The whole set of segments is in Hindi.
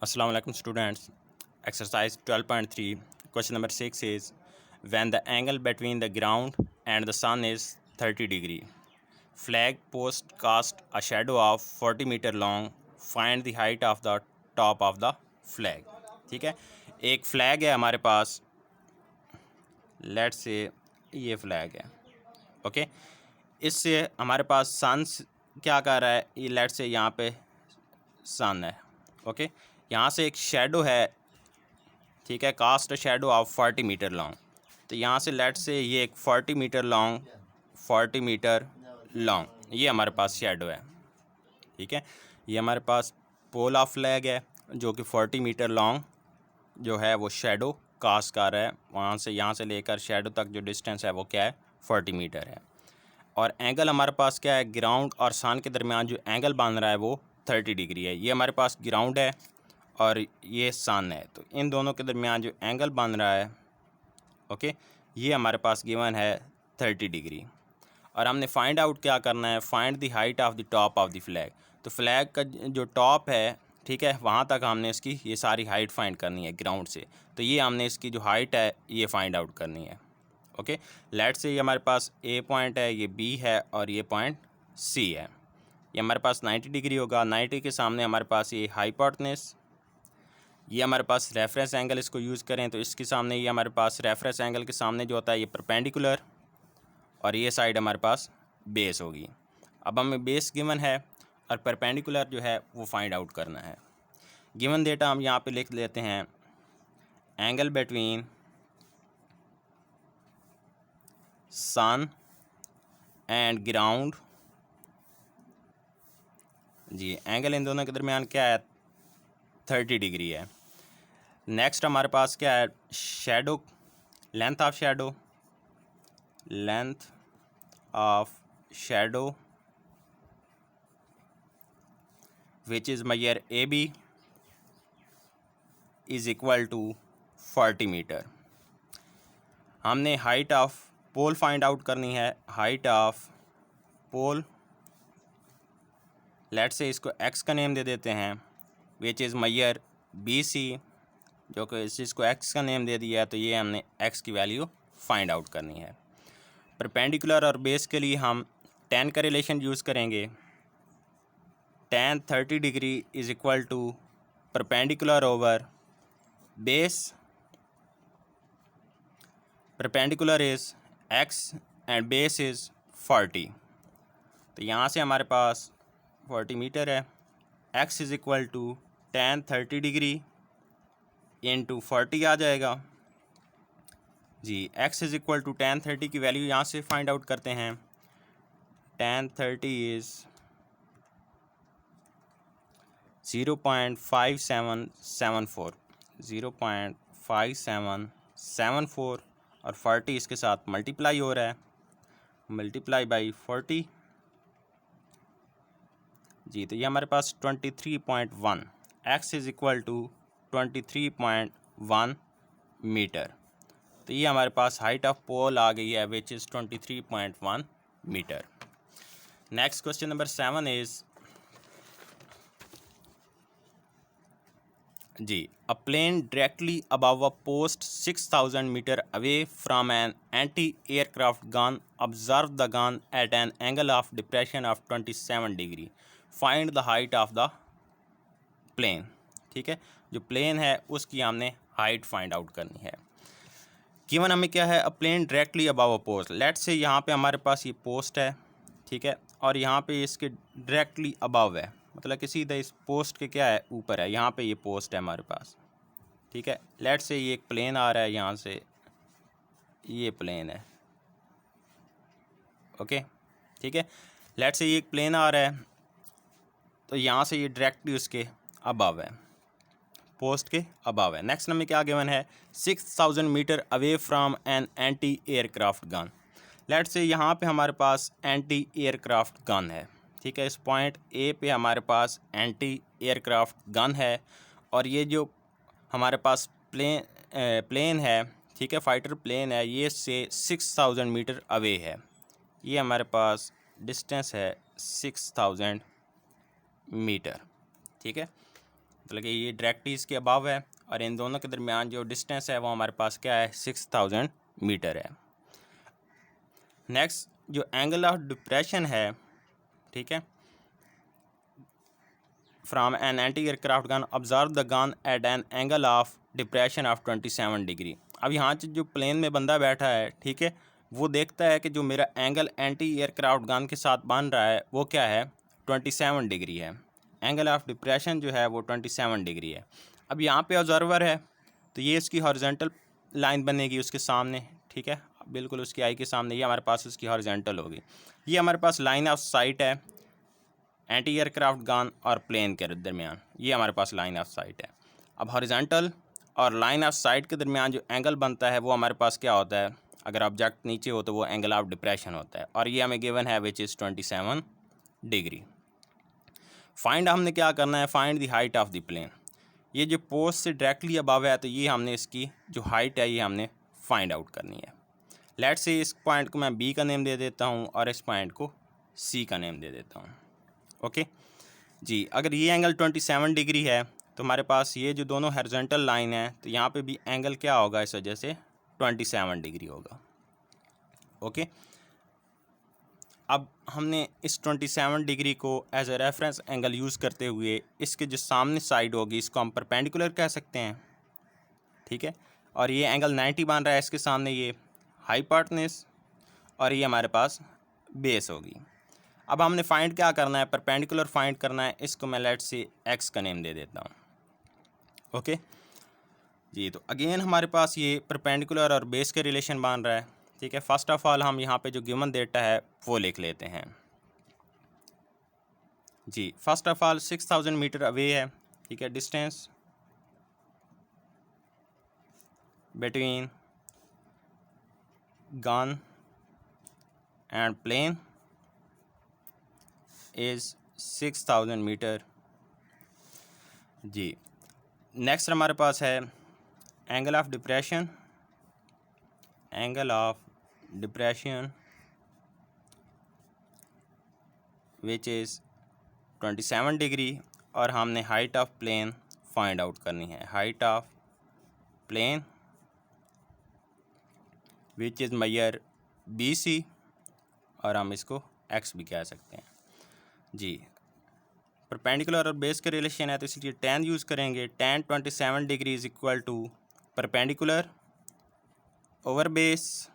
Assalamu alaikum students. Exercise 12.3 question number 6 is when the angle between the ground and the sun is 30 degree. Flag post cast a shadow of 40 meter long. Find the height of the top of the flag. ठीक है, एक फ्लैग है हमारे पास, लेट्स से ये फ्लैग है. ओके, इससे हमारे पास सन क्या कर रहा है, ये लेट्स से यहाँ पे सन है. ओके, यहाँ से एक शेडो है, ठीक है, cast shadow of 40 metre long. तो यहाँ से लेट से ये एक 40 मीटर लॉन्ग ये हमारे पास शेडो है. ठीक है, ये हमारे पास पोल ऑफ फ्लैग है जो कि 40 मीटर लॉन्ग जो है वो शेडो कास्ट कर रहा है. वहाँ से यहाँ से लेकर शेडो तक जो डिस्टेंस है वो क्या है, 40 मीटर है. और एंगल हमारे पास क्या है, ग्राउंड और सन के दरमियान जो एंगल बन रहा है वो 30 डिग्री है. ये हमारे पास ग्राउंड है और ये सन है, तो इन दोनों के दरमियान जो एंगल बन रहा है, ओके, ये हमारे पास गिवन है 30 डिग्री. और हमने फाइंड आउट क्या करना है, find the height of the top of the flag. तो फ्लैग का जो टॉप है, ठीक है, वहाँ तक हमने इसकी ये सारी हाइट फाइंड करनी है ग्राउंड से. तो ये हमने इसकी जो हाइट है ये फाइंड आउट करनी है. ओके, लेट से ये हमारे पास ए पॉइंट है, ये बी है और ये पॉइंट सी है. ये हमारे पास 90 डिग्री होगा. 90 के सामने हमारे पास ये हाइपोटेनस, ये हमारे पास रेफरेंस एंगल, इसको यूज़ करें तो इसके सामने ये हमारे पास रेफरेंस एंगल के सामने जो होता है ये परपेंडिकुलर, और ये साइड हमारे पास बेस होगी. अब हमें बेस गिवन है और परपेंडिकुलर जो है वो फाइंड आउट करना है. गिवन डेटा हम यहाँ पे लिख लेते हैं, angle between sun and ground. जी, एंगल इन दोनों के दरमियान क्या है, 30 डिग्री है. नेक्स्ट हमारे पास क्या है, shadow, length of shadow which is measure A B is equal to 40 metre. हमने height of pole find out करनी है. हाइट ऑफ पोल, लेट से इसको एक्स का नेम दे देते हैं, which is measure B C, जो कि इस चीज़ को एक्स का नेम दे दिया है, तो ये हमने एक्स की वैल्यू फाइंड आउट करनी है. परपेंडिकुलर और बेस के लिए हम tan का रिलेशन यूज़ करेंगे. tan 30 degree is equal to perpendicular over base. Perpendicular is x and base is 40. तो यहाँ से हमारे पास 40 मीटर है. x is equal to tan 30 degree into 40 आ जाएगा. जी, x is equal to tan 30 की वैल्यू यहाँ से फाइंड आउट करते हैं. tan 30 इज़ 0.5774 और 40 इसके साथ मल्टीप्लाई हो रहा है, मल्टीप्लाई बाई 40. जी, तो ये हमारे पास 23.1, x is equal to 23.1 metre. तो ये हमारे पास हाइट ऑफ पोल आ गई है which is 23.1 metre. Next question number 7 is, जी, a plane directly above a post 6000 metre away from an anti aircraft gun observe the gun at an angle of depression of 27 degree. Find the height of the plane. ठीक है, जो प्लेन है उसकी हमने हाइट फाइंड आउट करनी है. गिवन हमें क्या है, a plane directly above a post. Let से यहाँ पे हमारे पास ये पोस्ट है, ठीक है, और यहाँ पे इसके डायरेक्टली अबव है, मतलब कि सीधा इस पोस्ट के क्या है, ऊपर है. यहाँ पे ये पोस्ट है हमारे पास, ठीक है. लेट से ये एक प्लेन आ रहा है, यहाँ से ये प्लेन है, ओके, ठीक है. लेट से ये एक प्लेन आ रहा है, तो यहाँ से ये डायरेक्टली उसके अबव है, पोस्ट के अबव है. नेक्स्ट हमें क्या गिवन है, 6000 metre away from an anti aircraft gun. Let से यहाँ पे हमारे पास एंटी एयरक्राफ्ट गन है, ठीक है. इस पॉइंट ए पे हमारे पास एंटी एयरक्राफ्ट गन है, और ये जो हमारे पास प्लेन है, ठीक है, फाइटर प्लेन है, ये से 6000 मीटर अवे है. ये हमारे पास डिस्टेंस है 6000 मीटर, ठीक है. मतलब कि ये डायरेक्टली इसके अबव है और इन दोनों के दरमियान जो डिस्टेंस है वो हमारे पास क्या है 6000 मीटर है। नेक्स्ट जो एंगल ऑफ डिप्रेशन है, ठीक है, from an anti aircraft gun observe the gun at an angle of depression of 27 degree. अब यहाँ से जो प्लेन में बंदा बैठा है, ठीक है, वो देखता है कि जो मेरा एंगल एंटी एयरक्राफ्ट गन के साथ बन रहा है वो क्या है 27 डिग्री है। एंगल ऑफ डिप्रेशन जो है वो 27 डिग्री है। अब यहाँ पे ऑब्जर्वर है तो ये इसकी हॉरिजॉन्टल लाइन बनेगी उसके सामने, ठीक है, बिल्कुल उसकी आई के सामने, ये हमारे पास उसकी हॉरिजॉन्टल होगी। ये हमारे पास लाइन ऑफ साइट है एंटी एयरक्राफ्ट गन और प्लेन के दरमियान, ये हमारे पास लाइन ऑफ साइट है। अब हॉरिजॉन्टल और लाइन ऑफ साइट के दरमियान जो एंगल बनता है वो हमारे पास क्या होता है, अगर ऑब्जेक्ट नीचे हो तो वो एंगल ऑफ डिप्रेशन होता है और ये हमें गिवन है विच इज़ 27 डिग्री। फाइंड हमने क्या करना है, find the height of the plane. ये जो पोस्ट से डायरेक्टली अबव है तो ये हमने इसकी जो हाइट है ये हमने फाइंड आउट करनी है। लेट्स से इस पॉइंट को मैं बी का नेम दे देता हूँ और इस पॉइंट को सी का नेम दे देता हूँ। ओके जी, अगर ये एंगल 27 डिग्री है तो हमारे पास ये जो दोनों हॉरिजॉन्टल लाइन है तो यहाँ पे भी एंगल क्या होगा, इस वजह से 27 डिग्री होगा। ओके, अब हमने इस 27 डिग्री को as a reference angle use करते हुए इसके जो सामने साइड होगी इसको हम परपेंडिकुलर कह सकते हैं, ठीक है, और ये एंगल 90 बन रहा है इसके सामने, ये हाइपोटेन्यूज और ये हमारे पास बेस होगी। अब हमने फाइंड क्या करना है, परपेंडिकुलर फाइंड करना है, इसको मैं लेट से एक्स का नेम दे देता हूँ। ओके जी, तो अगेन हमारे पास ये परपेंडिकुलर और बेस के रिलेशन बन रहा है, ठीक है। फर्स्ट ऑफ ऑल हम यहाँ पे जो गिवन डेटा है वो लिख लेते हैं जी। First of all 6000 metre away है, ठीक है, distance between gun and plane is 6000 metre जी। नेक्स्ट हमारे पास है angle of depression, angle of depression which is 27 degree और हमने height of plane find out करनी है। Height of plane which is measure BC और हम इसको X भी कह सकते हैं जी। परपेंडिकुलर और बेस के रिलेशन है तो इसलिए tan यूज़ करेंगे। tan 27 degree is equal to perpendicular over base,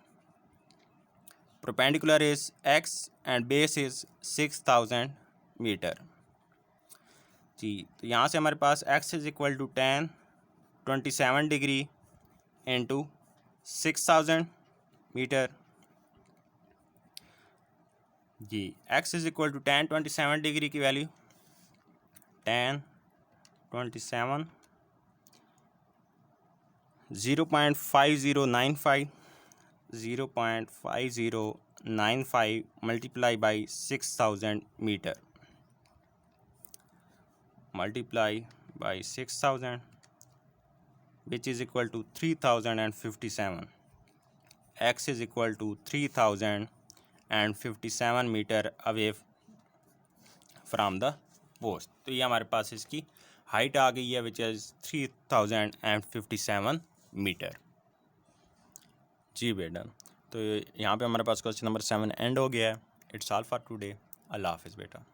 perpendicular is X and base is 6000 metre जी। तो यहाँ से हमारे पास X is equal to tan 27 degree into 6000 metre जी। X is equal to tan 27 degree की value tan 27 0.5095 multiply by 6000 metre multiply by 6000 which is equal to 3057। X is equal to 3057 metre away from the post. तो ये हमारे पास इसकी हाइट आ गई है विच इज़ 3057 मीटर जी बेटा। तो यहाँ पे हमारे पास क्वेश्चन नंबर 7 एंड हो गया है। It's all for today. अल्लाह हाफिज़ बेटा।